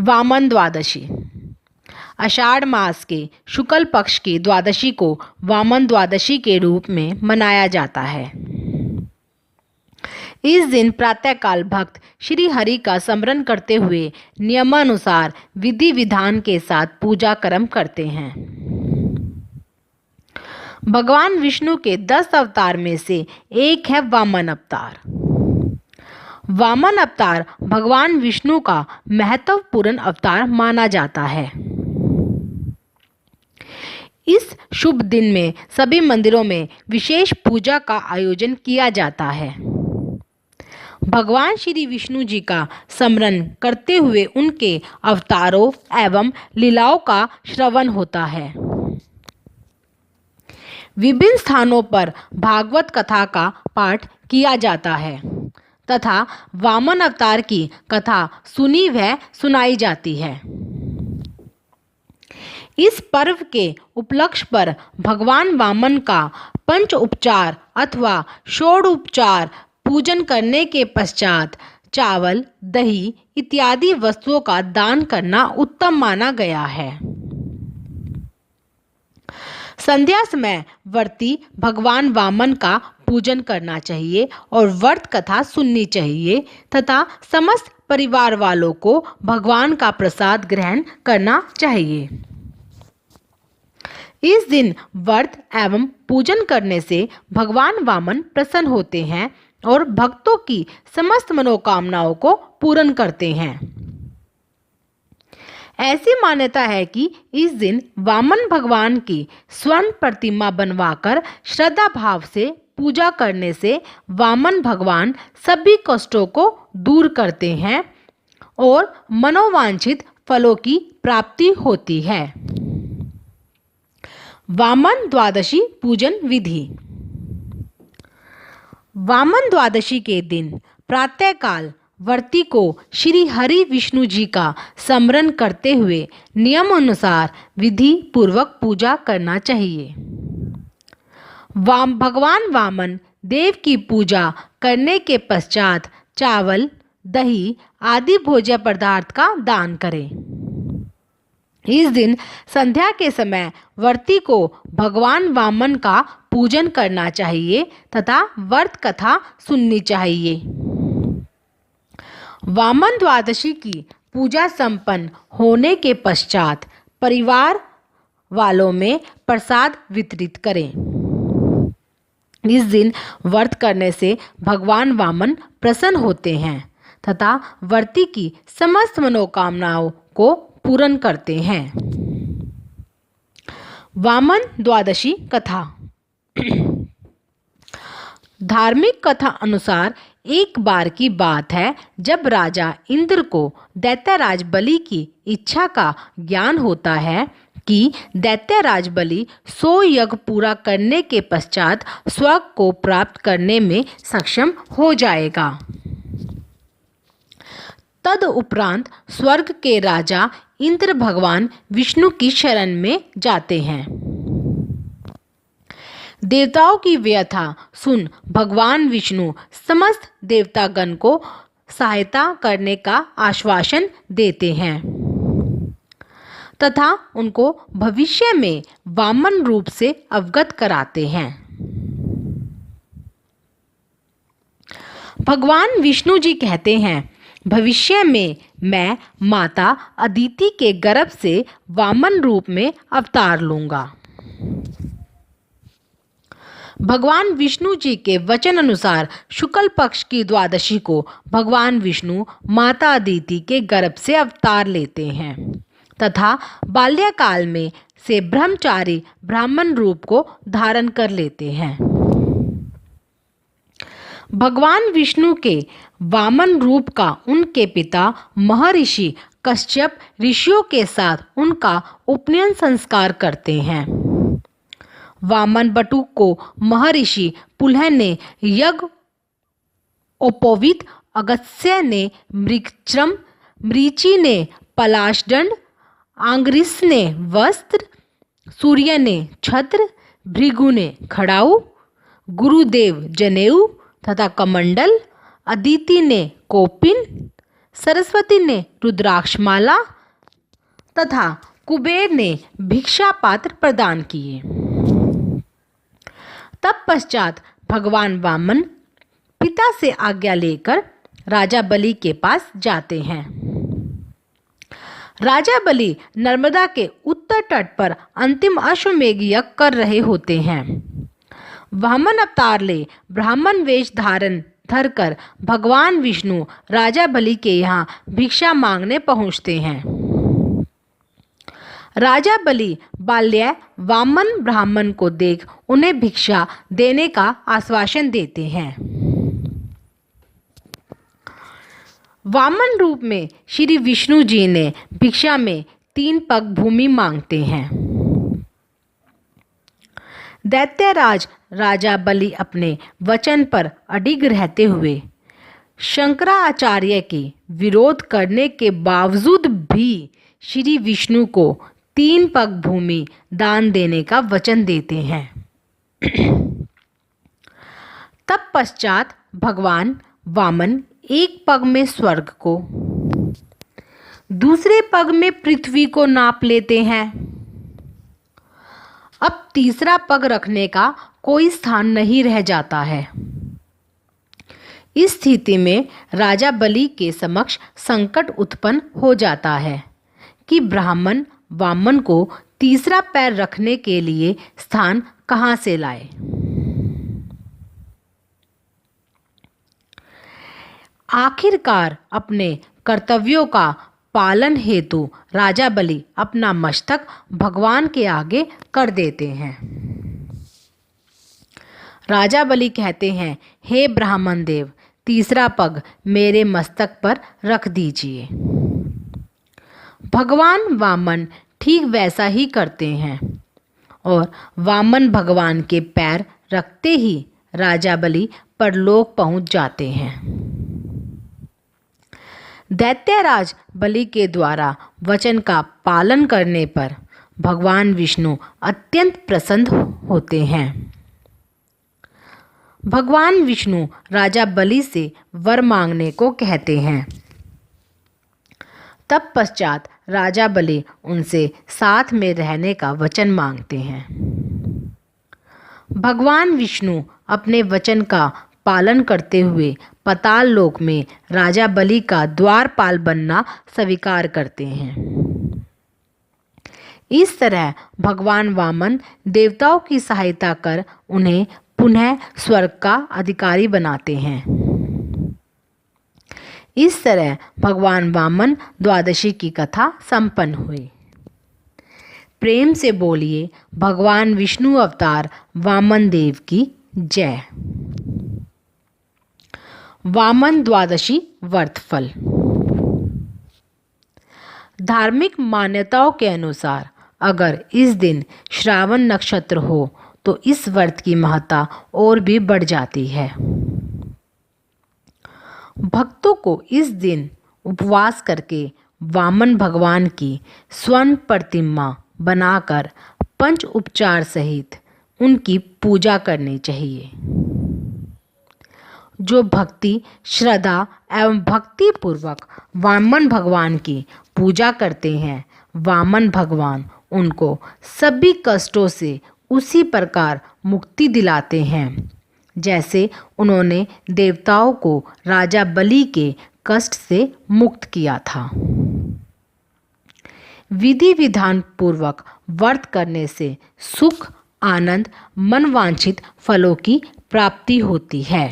वामन द्वादशी। आषाढ़ मास के शुक्ल पक्ष की द्वादशी को वामन द्वादशी के रूप में मनाया जाता है। इस दिन प्रातःकाल भक्त श्री हरि का स्मरण करते हुए नियमानुसार विधि विधान के साथ पूजा कर्म करते हैं। भगवान विष्णु के 10 अवतार में से एक है वामन अवतार। वामन अवतार भगवान विष्णु का महत्वपूर्ण अवतार माना जाता है। इस शुभ दिन में सभी मंदिरों में विशेष पूजा का आयोजन किया जाता है। भगवान श्री विष्णु जी का स्मरण करते हुए उनके अवतारों एवं लीलाओं का श्रवण होता है। विभिन्न स्थानों पर भागवत कथा का पाठ किया जाता है तथा वामन अवतार की कथा सुनी व सुनाई जाती है। इस पर्व के उपलक्ष्य पर भगवान वामन का पंच उपचार अथवा षोडोपचार पूजन करने के पश्चात चावल, दही इत्यादि वस्तुओं का दान करना उत्तम माना गया है। संध्या समय व्रती भगवान वामन का पूजन करना चाहिए और व्रत कथा सुननी चाहिए तथा समस्त परिवार वालों को भगवान का प्रसाद ग्रहण करना चाहिए। इस दिन व्रत एवं पूजन करने से भगवान वामन प्रसन्न होते हैं और भक्तों की समस्त मनोकामनाओं को पूर्ण करते हैं। ऐसी मान्यता है कि इस दिन वामन भगवान की स्वर्ण प्रतिमा बनवाकर श्रद्धा भाव से पूजा करने से वामन भगवान सभी कष्टों को दूर करते हैं और मनोवांछित फलों की प्राप्ति होती है। वामन द्वादशी पूजन विधि। वामन द्वादशी के दिन प्रातःकाल व्रती को श्री हरि विष्णु जी का स्मरण करते हुए नियम अनुसार विधि पूर्वक पूजा करना चाहिए। भगवान वामन देव की पूजा करने के पश्चात चावल, दही आदि भोज्य पदार्थ का दान करें। इस दिन संध्या के समय व्रती को भगवान वामन का पूजन करना चाहिए तथा व्रत कथा सुननी चाहिए। वामन द्वादशी की पूजा संपन्न होने के पश्चात परिवार वालों में प्रसाद वितरित करें। इस दिन व्रत करने से भगवान वामन प्रसन्न होते हैं तथा व्रती की समस्त मनोकामनाओं को पूर्ण करते हैं। वामन द्वादशी कथा। धार्मिक कथा अनुसार एक बार की बात है जब राजा इंद्र को दैत्यराज बलि की इच्छा का ज्ञान होता है कि दैत्यराज बलि 100 यज्ञ पूरा करने के पश्चात स्वर्ग को प्राप्त करने में सक्षम हो जाएगा। तद उपरांत स्वर्ग के राजा इंद्र भगवान विष्णु की शरण में जाते हैं। देवताओं की व्यथा सुन भगवान विष्णु समस्त देवतागण को सहायता करने का आश्वासन देते हैं तथा उनको भविष्य में वामन रूप से अवगत कराते हैं। भगवान विष्णु जी कहते हैं, भविष्य में मैं माता अदिति के गर्भ से वामन रूप में अवतार लूंगा। भगवान विष्णु जी के वचन अनुसार शुक्ल पक्ष की द्वादशी को भगवान विष्णु माता अदिति के गर्भ से अवतार लेते हैं तथा बाल्यकाल में से ब्रह्मचारी ब्राह्मण रूप को धारण कर लेते हैं। भगवान विष्णु के वामन रूप का उनके पिता महर्षि कश्यप ऋषियों के साथ उनका उपनयन संस्कार करते हैं। वामन बटुक को महर्षि पुलह ने यज्ञ उपवीत, अगस्त्य ने मृगचर्म, मृचि ने पलाशदंड, आंग्रिस ने वस्त्र, सूर्य ने छत्र, भृगु ने खड़ाऊ, गुरुदेव जनेऊ तथा कमंडल, अदिति ने कोपिन, सरस्वती ने रुद्राक्षमाला तथा कुबेर ने भिक्षा पात्र प्रदान किए। तत्पश्चात भगवान वामन पिता से आज्ञा लेकर राजा बलि के पास जाते हैं। राजा बलि नर्मदा के उत्तर तट पर अंतिम अश्वमेध यज्ञ कर रहे होते हैं। वामन अवतार ले ब्राह्मण वेश धारण धरकर भगवान विष्णु राजा बलि के यहाँ भिक्षा मांगने पहुँचते हैं। राजा बलि बाल्य वामन ब्राह्मण को देख उन्हें भिक्षा देने का आश्वासन देते हैं। वामन रूप में श्री विष्णु जी ने भिक्षा में 3 पग भूमि मांगते हैं। दैत्यराज राजा बलि अपने वचन पर अडिग रहते हुए शंकराचार्य के विरोध करने के बावजूद भी श्री विष्णु को 3 पग भूमि दान देने का वचन देते हैं। तत्पश्चात भगवान वामन एक पग में स्वर्ग को, दूसरे पग में पृथ्वी को नाप लेते हैं। अब तीसरा पग रखने का कोई स्थान नहीं रह जाता है। इस स्थिति में राजा बलि के समक्ष संकट उत्पन्न हो जाता है कि ब्राह्मण वामन को तीसरा पैर रखने के लिए स्थान कहाँ से लाए। आखिरकार अपने कर्तव्यों का पालन हेतु राजा बलि अपना मस्तक भगवान के आगे कर देते हैं। राजा बलि कहते हैं, हे ब्राह्मण देव, तीसरा पग मेरे मस्तक पर रख दीजिए। भगवान वामन ठीक वैसा ही करते हैं और वामन भगवान के पैर रखते ही राजा बलि परलोक पहुंच जाते हैं। दैत्यराज बलि के द्वारा वचन का पालन करने पर भगवान विष्णु अत्यंत प्रसन्न होते हैं। भगवान विष्णु राजा बलि से वर मांगने को कहते हैं। तत्पश्चात राजा बलि उनसे साथ में रहने का वचन मांगते हैं। भगवान विष्णु अपने वचन का पालन करते हुए पाताल लोक में राजा बलि का द्वारपाल बनना स्वीकार करते हैं। इस तरह भगवान वामन देवताओं की सहायता कर उन्हें पुनः स्वर्ग का अधिकारी बनाते हैं। इस तरह भगवान वामन द्वादशी की कथा संपन्न हुई। प्रेम से बोलिए भगवान विष्णु अवतार वामन देव की जय। वामन द्वादशी व्रत फल। धार्मिक मान्यताओं के अनुसार अगर इस दिन श्रावण नक्षत्र हो तो इस व्रत की महत्ता और भी बढ़ जाती है। भक्तों को इस दिन उपवास करके वामन भगवान की स्वर्ण प्रतिमा बनाकर पंच उपचार सहित उनकी पूजा करनी चाहिए। जो भक्ति, श्रद्धा एवं भक्ति पूर्वक वामन भगवान की पूजा करते हैं, वामन भगवान उनको सभी कष्टों से उसी प्रकार मुक्ति दिलाते हैं जैसे उन्होंने देवताओं को राजा बलि के कष्ट से मुक्त किया था। विधि विधान पूर्वक व्रत करने से सुख, आनंद, मनवांछित फलों की प्राप्ति होती है।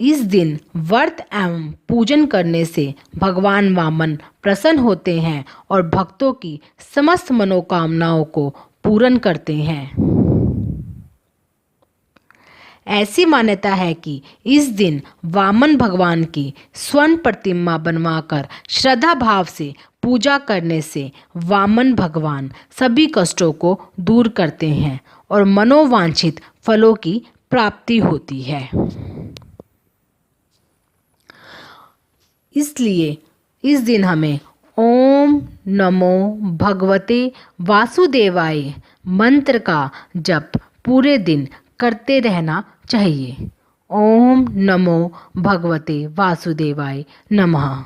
इस दिन व्रत एवं पूजन करने से भगवान वामन प्रसन्न होते हैं और भक्तों की समस्त मनोकामनाओं को पूर्ण करते हैं। ऐसी मान्यता है कि इस दिन वामन भगवान की स्वर्ण प्रतिमा बनवाकर श्रद्धा भाव से पूजा करने से वामन भगवान सभी कष्टों को दूर करते हैं और मनोवांछित फलों की प्राप्ति होती है। इसलिए इस दिन हमें ओम नमो भगवते वासुदेवाय मंत्र का जप पूरे दिन करते रहना चाहिए। ओम नमो भगवते वासुदेवाय नमः।